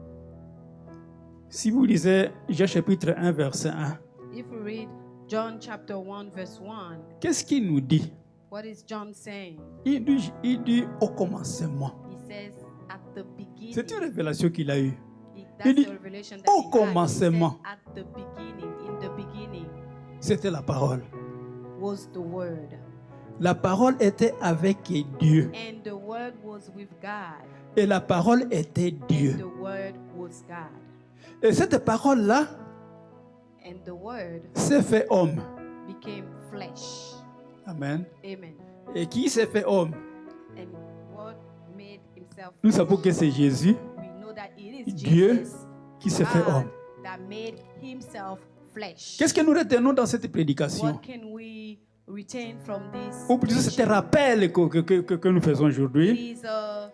Si vous lisez Jean chapitre 1, verset 1, If we read John chapter 1, verse 1, qu'est-ce qu'il nous dit? what is John saying? Il dit au commencement. He says at the beginning. C'est une révélation qu'il a eue. That's Il dit, the revelation that au he had. He said, commencement. at the beginning, in the beginning C'était la parole. was the Word. La parole était avec Dieu. And the Word was with God. Et la parole était And Dieu. the Word was God. Et cette parole-là And the Word s'est fait homme. became flesh. Amen. Amen. Et qui s'est fait homme? And what made himself Nous flesh? savons que c'est Jésus We know that it is Dieu Jesus, qui s'est fait God, homme. that made himself flesh. Qu'est-ce que nous retenons dans cette prédication? What can we retain from this? Ou plutôt, c'est un preaching? rappel que nous faisons It aujourd'hui is a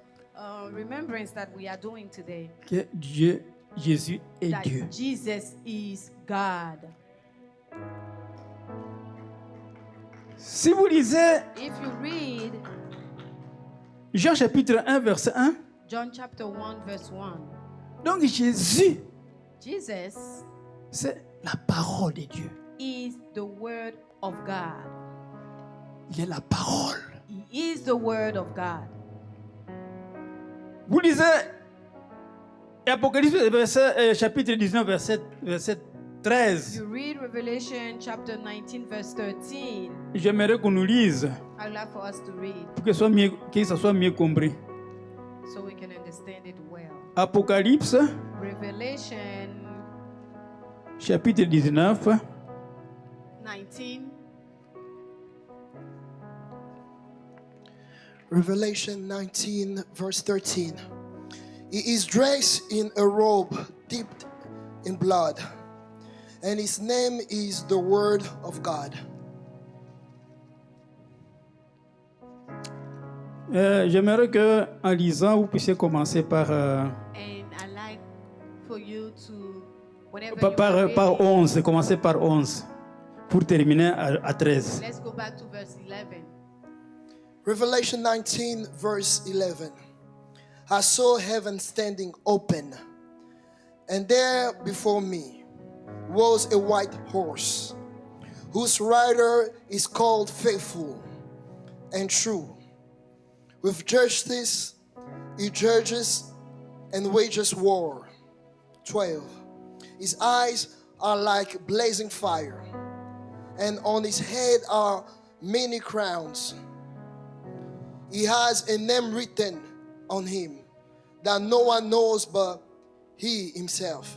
remembrance that we are doing today. que Jésus est That Dieu. Jesus is God. Si vous lisez If you read Jean chapitre 1, verset 1, John chapter 1, verse 1, donc Jésus, Jesus c'est la parole de Dieu. is the Word of God. Il est la parole. He is the Word of God. Vous lisez Apocalypse chapitre 19, verset 13. You read Revelation chapter 19, verse 13. J'aimerais qu'on nous lise I'd like for us to read pour que ça soit mieux compris. so we can understand it well. Apocalypse Revelation chapitre 19, 19, Revelation 19, verse 13. He is dressed in a robe dipped in blood, and his name is the Word of God. J'aimerais que, en lisant, vous puissiez commencer par, and I'd like for you to, whenever you are par reading, 11, commencer par 11 pour terminer à 13. let's go back to verse 11. Revelation 19, verse 11. I saw heaven standing open, and there before me was a white horse, whose rider is called Faithful and True. With justice he judges and wages war. 12. His eyes are like blazing fire, and on his head are many crowns. He has a name written on him that no one knows but he himself.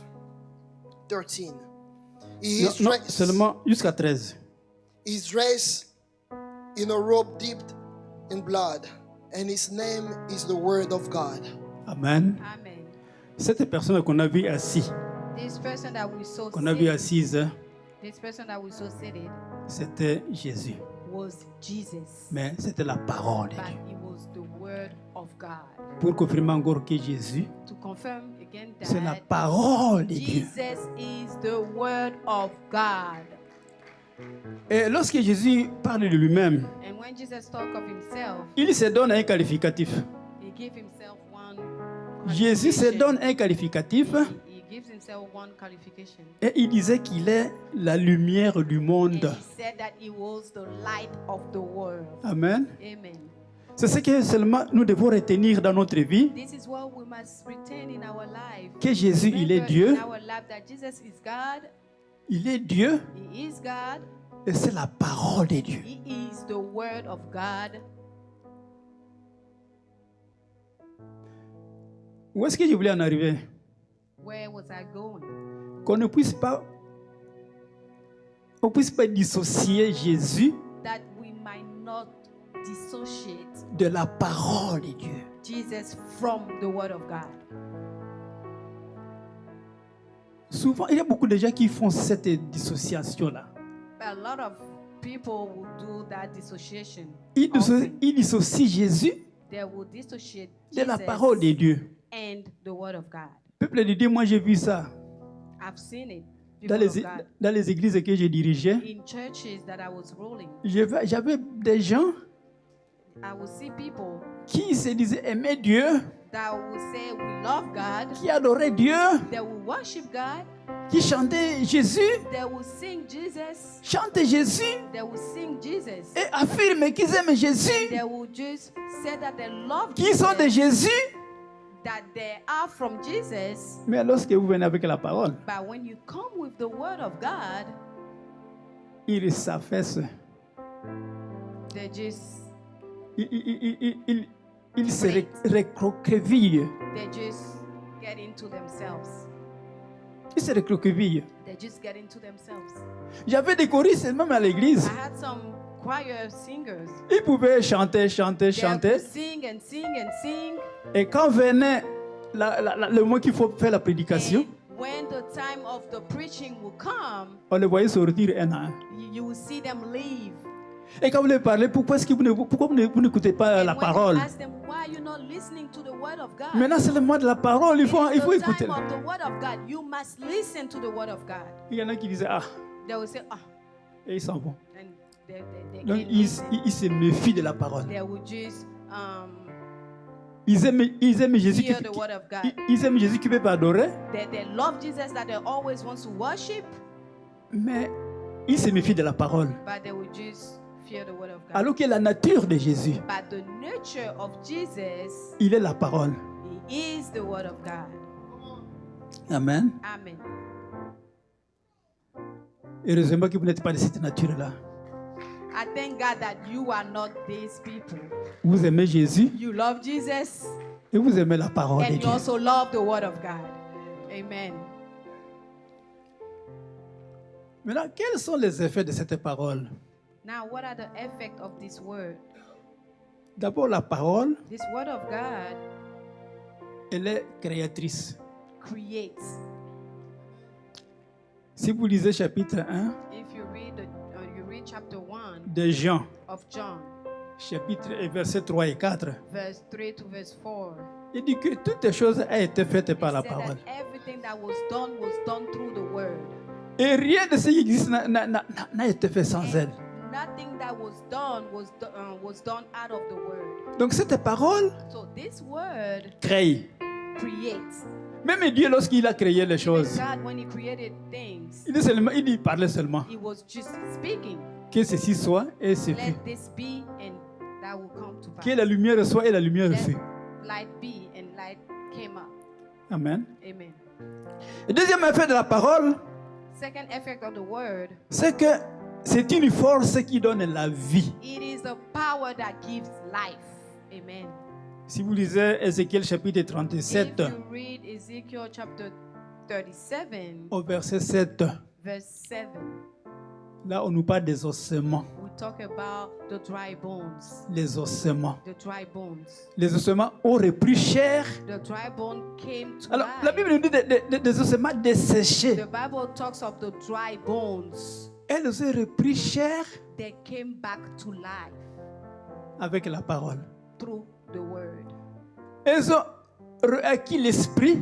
13. He is Non, dressed, seulement jusqu'à 13. is dressed in a robe dipped in blood, and his name is the Word of God. Amen. Amen. Cette personne qu'on a vue assise, This person that we saw qu'on a vue seated, assise, this person that we saw seated c'était Jésus. was Jesus, Mais c'était la parole de but Dieu. it was the Word of God. Pour confirmer encore que Jésus, To confirm again c'est la that parole de Dieu. Jesus is the Word of God. Et lorsque Jésus parle de lui-même, And when Jesus talked of himself, il se donne un qualificatif. he gave himself one Jésus se qualification. donne un qualificatif He gives himself one qualification. et il disait qu'il est la lumière du And monde. he said that he was the light of the world. Amen. Amen. C'est ce que seulement nous devons retenir dans notre vie, This is what we must retain in our life. que Jésus, il est Remember Dieu, in our life that Jesus is God. il est Dieu He is God. et c'est la parole de Dieu. He is the Word of God. Où est-ce que je voulais en arriver? Where was I going? Qu'on ne puisse pas, dissocier Jésus That we might not dissociate de la parole de Dieu. Jesus from the Word of God. Souvent, il y a beaucoup de gens qui font cette dissociation-là. But a lot of people will do that dissociation. Ils often. dissocient Jésus They will dissociate de la Jesus parole de Dieu. and the word of God. Peuple de Dieu, moi j'ai vu ça I've seen it. dans People of les, God. dans les églises que je dirigeais. In churches that I was ruling, J'avais des gens I would see people qui se disaient aimer Dieu, that will say we love God, qui adoraient Dieu, they will worship God, qui chantaient Jésus, they will sing Jesus, chantent Jésus they will sing Jesus, et affirment qu'ils aiment Jésus, they will just say that they love qu'ils sont de Jesus, Jésus. that they are from Jesus. Mais lorsque vous venez avec la parole, But when you come with the word of God, ils s'affaissent. they just Ils se recroquevillent. they just get into themselves. Ils se recroquevillent. They just get into themselves. J'avais des choristes même à l'église. I had some choir singers. Ils pouvaient chanter, They chanter. would sing and sing and sing. Et quand venait le moment qu'il faut faire la prédication, And when the time of the preaching will come, on les voyait sortir un à un. you will see them leave. Et quand vous leur parlez, pourquoi vous n'écoutez pas la And when parole? you ask them why you're not listening to the word of God, Maintenant, c'est le mois de la parole, il faut it is the écouter. time of the word of God. You must listen to the word of God. Il y en a qui disaient, ah, They will say, et ils s'en vont. and they Donc, can't ils listen. se méfient de la parole. They will just Ils aiment Jésus hear the word of God. ils aiment Jésus qui peut adorer, They love Jesus that they always want to worship, mais ils se méfient de la parole. but they will just fear the word of God. Alors que la nature de Jésus, But the nature of Jesus, il est la parole. he is the word of God. Amen. Amen. Heureusement que vous n'êtes pas de cette nature-là. I thank God that you are not these people. Vous aimez Jésus You love Jesus et vous aimez la parole de and you Dieu. also love the word of God. Amen. Maintenant, quels sont les effets de cette parole? Now, what are the effects of this word? D'abord, la parole, This word of God elle est créatrice. creates. Si vous lisez chapitre 1 If you read chapter 1 de Jean, of John, chapitre et versets 3 et 4, verse 3 to verse 4, il dit que toutes les choses ont été faites it par la said parole. that everything that was done through the word. Et rien de ce qui existe n'a été fait sans elle. Nothing that was done out of the word. Donc cette parole So this word crée. creates. Même Dieu, lorsqu'il a créé les Even choses, God, when He created things, il parlait seulement. He was just speaking. Que ceci soit et ce fut. Let this be, and that will come to pass. Que la lumière soit et la lumière Let fut. light be, and light came up. Amen. Amen. Le deuxième effet de la parole, Second effect of the word, c'est que c'est une force qui donne la vie. it is a power that gives life. Amen. Si vous lisez Ézéchiel chapitre If 37, you read Ezekiel chapter 37, au verset 7, verse 7, là on nous parle des ossements. we talk about the dry bones. Les ossements. The dry bones. Les ossements ont repris chair. The dry bone came to Alors la life. Bible nous dit des ossements desséchés. The Bible talks of the dry bones. Elles ont repris chair They came back to life avec la parole. through the word. Elles ont acquis l'esprit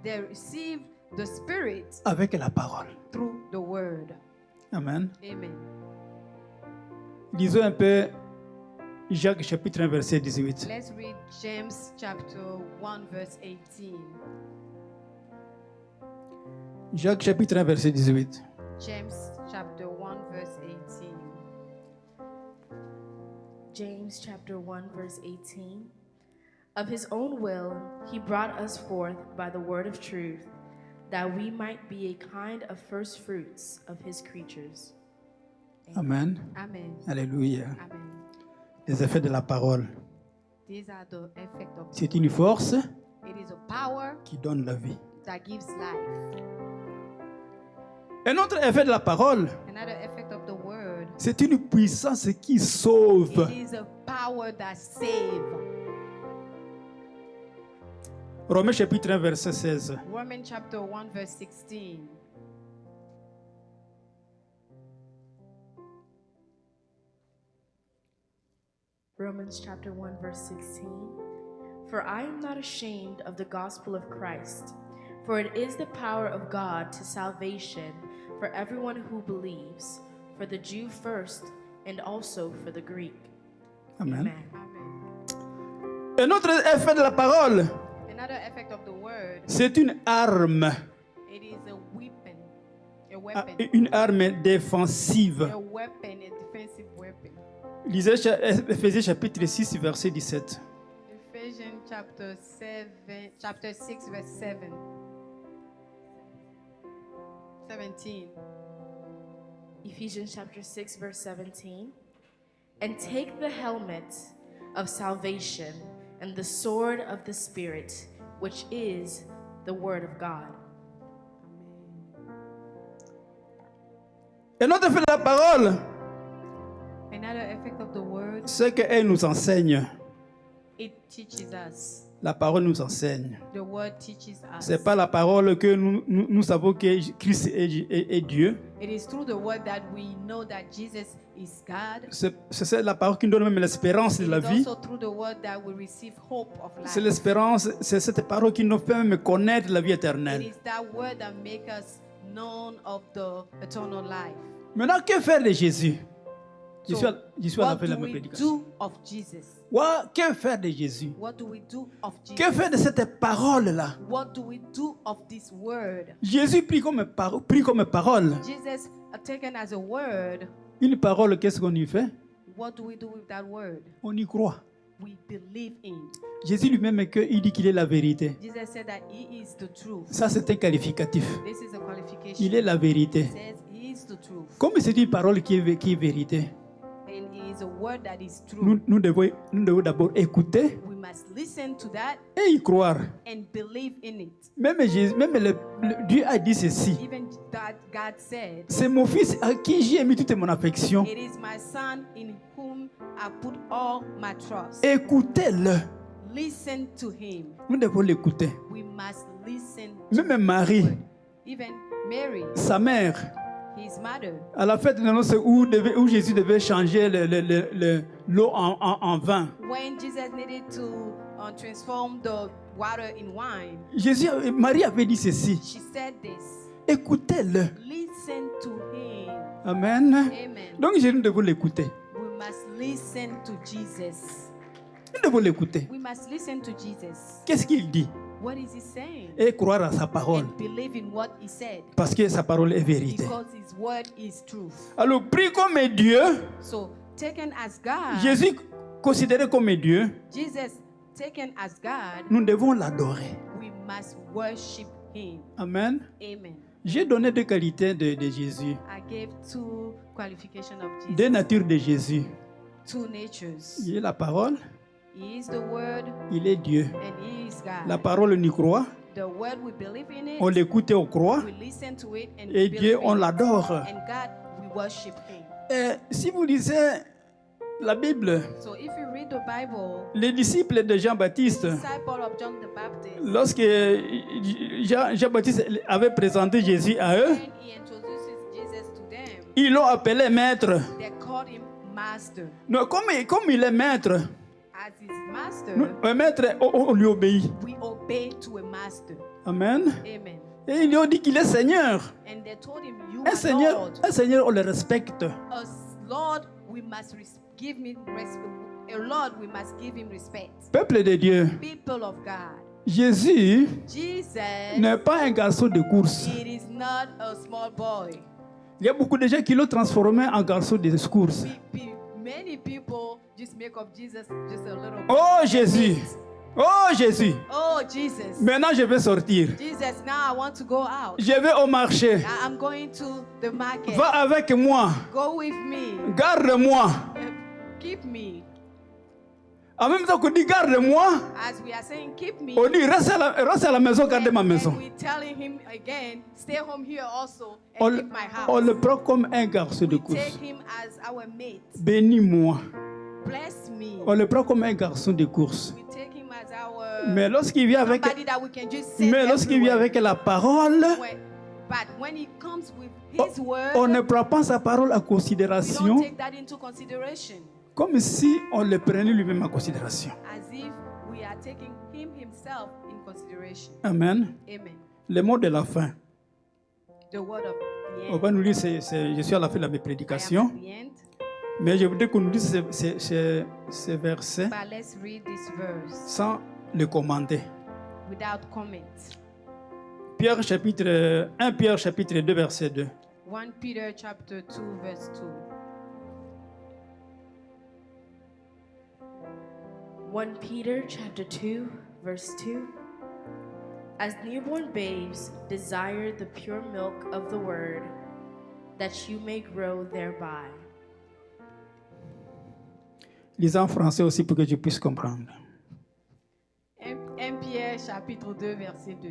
They received the Spirit avec la parole. through the word. Amen. Amen. Lisons un peu Jacques chapitre 1 verset 18. Let's read James chapter 1 verse 18. Jacques chapitre 1 verset 18. James chapter 1 verse 18. James chapter 1 verse 18. Of his own will he brought us forth by the word of truth, that we might be a kind of first fruits of his creatures. Amen. Amen. Alléluia. Amen. Les effets de la parole. These are the effects of C'est une force it is a power qui donne la vie. that gives life. Un autre effet de la parole, Another effect of the word, c'est une puissance qui sauve. it is a power that saves. Romains chapitre 1 verset 16. Romans chapter 1 verse 16. Romans chapter 1 verse 16. For I am not ashamed of the gospel of Christ, for it is the power of God to salvation for everyone who believes, for the Jew first and also for the Greek. Amen. Amen. Un autre effet de la parole, Another effect of the word, c'est une arme, it is a weapon. A weapon. une arme défensive. A weapon, a defensive weapon. Lisez Éphésiens chapitre 6, verset 17. Ephesians chapter 6, verse 7. 17. Ephesians chapter 6 verse 17. And take the helmet of salvation and the sword of the Spirit, which is the word of God. Un autre effet de la parole, Another effect of the word, c'est qu'elle nous enseigne. it teaches us. La parole nous enseigne. The word teaches us. C'est pas la parole que nous savons que Christ est Dieu. It is through the word that we know that Jesus is God. C'est la parole qui nous donne même l'espérance de It la is vie. also through the word that we receive hope of C'est life. l'espérance, c'est cette parole qui nous fait même connaître la vie It éternelle. is that word that makes us known of the eternal life. Maintenant, que faire de Jésus? Je suis à la What fin de do ma we prédication. do of Jesus? Que faire de Jésus? What do we do of Que Jesus? faire de cette parole-là? What do we do of this word? Jésus pris comme parole. Jesus taken as a word. Une parole, qu'est-ce qu'on y fait? What do we do with that word? On y croit. We believe in. Jésus lui-même, il dit qu'il est la vérité. Jesus said that he is the truth. Ça, c'est un qualificatif. This is a qualification. Il est la vérité. He says he is the truth. Comme c'est une parole qui est vérité, And it is a word that is true. nous devons d'abord écouter We must listen to that et y croire. and believe in it. Même Dieu a dit ceci. Even that God said, C'est mon fils à qui j'ai mis toute mon affection. it is my son in whom I put all my trust. Écoutez-le. Listen to him. Nous devons l'écouter. We must listen to Même Marie, even Mary, sa mère, his mother, à la fête de noces où Jésus devait changer l'eau en vin. when Jesus needed to transform the water in wine, Marie avait dit ceci. she said this. Écoutez-le. Listen to him. Amen. Amen. Donc nous devons l'écouter. We must listen to Jesus. Nous devons l'écouter. We must listen to Jesus. Qu'est-ce qu'il dit? What is he saying? Et croire à sa parole. And believe in what he said. Parce que sa parole est vérité. Because his word is truth. Alors, pris comme Dieu, So, taken as God, Jésus considéré comme Dieu, Jesus taken as God, nous devons l'adorer. we must worship him. Amen. Amen. J'ai donné deux qualités de Jésus, I gave two qualifications of Jesus. deux natures de Jésus. Two natures. Il est la parole, He is the word il est Dieu. and he is God. La parole, on y croit, The word, we believe in it. on l'écoute et on croit. We listen to it and Et believe Dieu, on in it. l'adore. And God, we worship him. Et si vous lisez la Bible, So if you read the Bible, les disciples de Jean-Baptiste, disciple of John the Baptist, lorsque Jean-Baptiste avait présenté Jésus à eux, when he introduces Jesus to them, ils l'ont appelé maître. they called him master. Non, comme il est maître, As his master, un maître, on lui obéit. we obey to a master. Amen. Amen. Et ils lui ont dit qu'il est Seigneur. And they told him, you Un are Lord. Seigneur, on le respecte. As Lord, we must give him respect. A Lord, we must give him respect. Peuple de Dieu, People of God. Jésus Jesus, n'est pas un garçon de course. it is not a small boy. Il y a beaucoup de gens qui l'ont transformé en garçon de course. Many people just make of Jesus just a little. Oh Jésus, oh Jésus, Oh Jesus. maintenant je vais sortir. Jesus, now I want to go out. Je vais au marché. I'm going to the market. Va avec moi. Go with me. Garde-moi. Keep me. En même temps qu'on dit garde-moi, As we are saying, keep me. on dit reste à la maison, garde ma maison. And we're telling him again, stay home here also and On, keep my house. on le prend comme un garçon de We course. take him as our mate. Bénis-moi. Bless me. On le prend comme un garçon de course. We take him as our Mais lorsqu'il vient avec, somebody that we can just send everywhere. avec la parole, But when he comes with his word, on ne prend pas sa parole en we don't considération take that into consideration. Comme si on le prenait lui-même en considération. as if we are taking him himself in consideration. Amen. Amen. Le mot de la fin. The word of the On end. va nous lire, je suis à la fin de ma I am prédication, at the end, mais je voudrais qu'on nous lise ces versets but let's read this verse sans le commenter. without comment. 1 Pierre chapitre 2, verset 2. 1 Peter chapter 2 verse 2. 1 Peter chapter 2, verse 2. As newborn babes, desire the pure milk of the word, that you may grow thereby. Lisez en français aussi pour que je puisse comprendre. 1 Pierre chapitre 2 verset 2.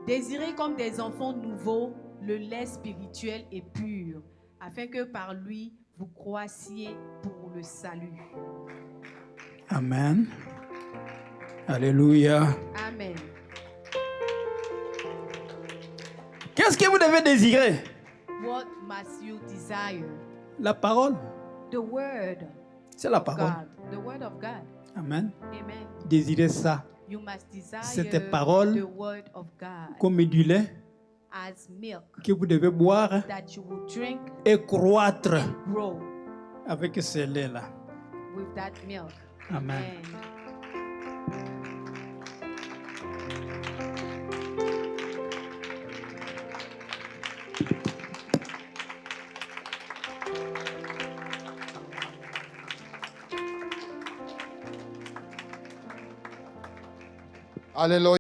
Désirez comme des enfants nouveaux le lait spirituel et pur, afin que par lui vous croissiez pour le salut. Amen. Alléluia. Amen. Qu'est-ce que vous devez désirer? What must you desire? La parole. The word C'est la of parole. God. The word of God. Amen. Amen. Désirez ça You must desire Cette parole the word of God comme du lait as milk que vous devez boire that you will drink, et croître grow avec ce lait-là. with that milk. Amen. Alléluia.